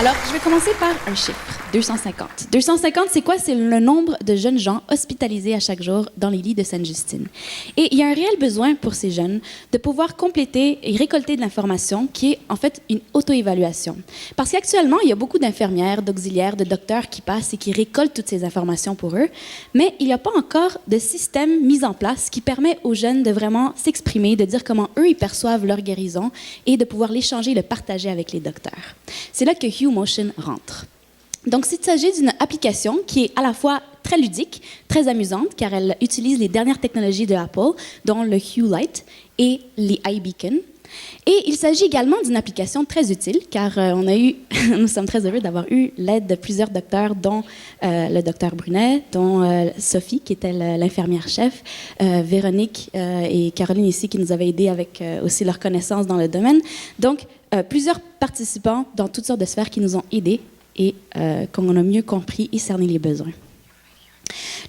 Alors, je vais commencer par un chiffre, 250. 250, c'est quoi? C'est le nombre de jeunes gens hospitalisés à chaque jour dans les lits de Sainte-Justine. Et il y a un réel besoin pour ces jeunes de pouvoir compléter et récolter de l'information qui est en fait une auto-évaluation. Parce qu'actuellement, il y a beaucoup d'infirmières, d'auxiliaires, de docteurs qui passent et qui récoltent toutes ces informations pour eux, mais il n'y a pas encore de système mis en place qui permet aux jeunes de vraiment s'exprimer, de dire comment eux, ils perçoivent leur guérison et de pouvoir l'échanger et le partager avec les docteurs. C'est là que HuMotion rentre. Donc, il s'agit d'une application qui est à la fois très ludique, très amusante, car elle utilise les dernières technologies de Apple, dont le Hue Light et les iBeacon. Et il s'agit également d'une application très utile, car nous sommes très heureux d'avoir eu l'aide de plusieurs docteurs, dont le docteur Brunet, dont Sophie, qui était l'infirmière-chef, Véronique et Caroline ici, qui nous avaient aidés avec aussi leur connaissance dans le domaine. Donc, plusieurs participants dans toutes sortes de sphères qui nous ont aidés et qu'on a mieux compris et cerné les besoins.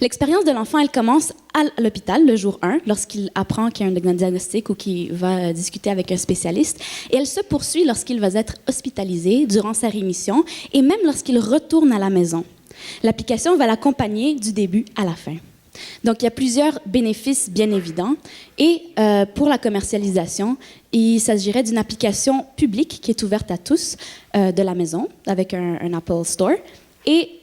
L'expérience de l'enfant, elle commence à l'hôpital le jour 1, lorsqu'il apprend qu'il y a un diagnostic ou qu'il va discuter avec un spécialiste. Et elle se poursuit lorsqu'il va être hospitalisé, durant sa rémission, et même lorsqu'il retourne à la maison. L'application va l'accompagner du début à la fin. Donc, il y a plusieurs bénéfices bien évidents. Et pour la commercialisation, il s'agirait d'une application publique qui est ouverte à tous de la maison, avec un Apple Store, et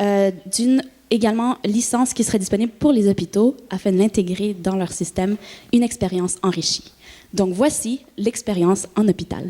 d'une également licence qui serait disponible pour les hôpitaux afin d'intégrer dans leur système une expérience enrichie. Donc, voici l'expérience en hôpital.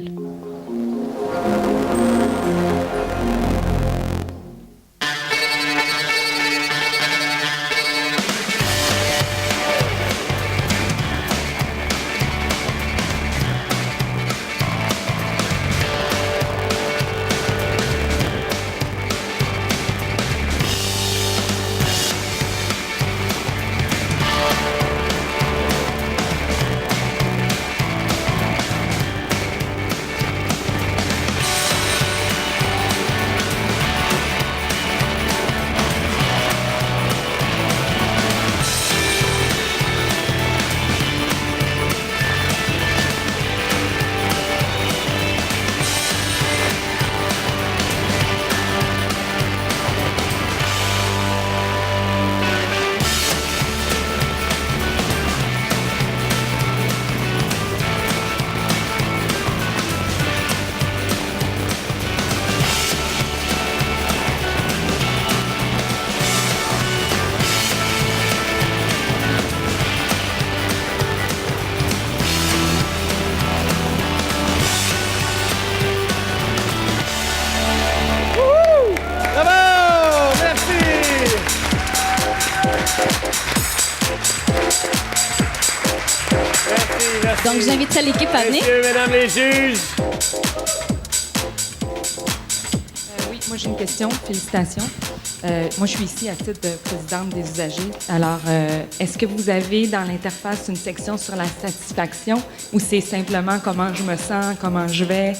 Donc, j'inviterai l'équipe à venir. Messieurs, mesdames les juges. Oui, moi j'ai une question. Félicitations. Moi, je suis ici à titre de présidente des usagers. Alors, est-ce que vous avez dans l'interface une section sur la satisfaction ou c'est simplement comment je me sens, comment je vais?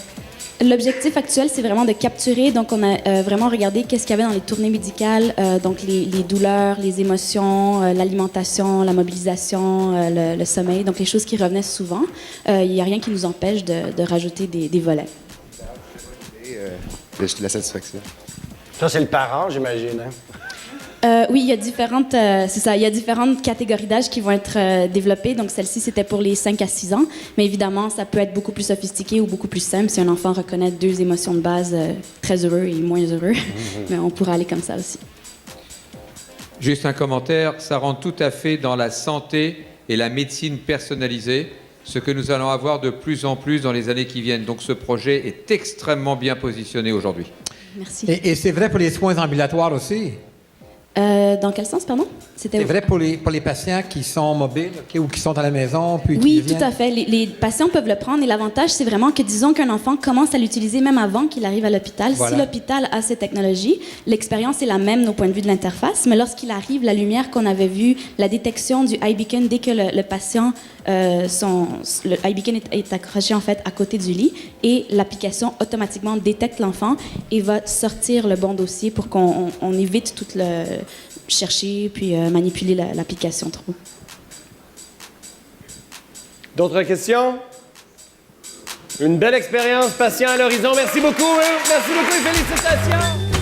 L'objectif actuel, c'est vraiment de capturer. Donc, on a vraiment regardé qu'est-ce qu'il y avait dans les tournées médicales, donc les douleurs, les émotions, l'alimentation, la mobilisation, le sommeil, donc les choses qui revenaient souvent. Il n'y a rien qui nous empêche de rajouter des volets. La satisfaction. Ça, c'est le parent, j'imagine. Hein? Oui, il y a il y a différentes catégories d'âge qui vont être développées. Donc, celle-ci, c'était pour les 5 à 6 ans. Mais évidemment, ça peut être beaucoup plus sophistiqué ou beaucoup plus simple si un enfant reconnaît 2 émotions de base, très heureux et moins heureux. Mais on pourrait aller comme ça aussi. Juste un commentaire, ça rentre tout à fait dans la santé et la médecine personnalisée, ce que nous allons avoir de plus en plus dans les années qui viennent. Donc, ce projet est extrêmement bien positionné aujourd'hui. Merci. Et c'est vrai pour les soins ambulatoires aussi? Dans quel sens, pardon? C'est vrai pour les patients qui sont mobiles, ou qui sont à la maison, puis qui Oui, viennent? tout à fait. Les patients peuvent le prendre et l'avantage, c'est vraiment que, disons qu'un enfant commence à l'utiliser même avant qu'il arrive à l'hôpital. Voilà. Si l'hôpital a ces technologies, l'expérience est la même au point de vue de l'interface, mais lorsqu'il arrive, la lumière qu'on avait vue, la détection du iBeacon, dès que le patient, le iBeacon est accroché en fait à côté du lit et l'application automatiquement détecte l'enfant et va sortir le bon dossier pour qu'on évite tout le chercher puis manipuler l'application trop. D'autres questions? Une belle expérience, patient à l'horizon. Merci beaucoup, hein? Merci beaucoup et félicitations!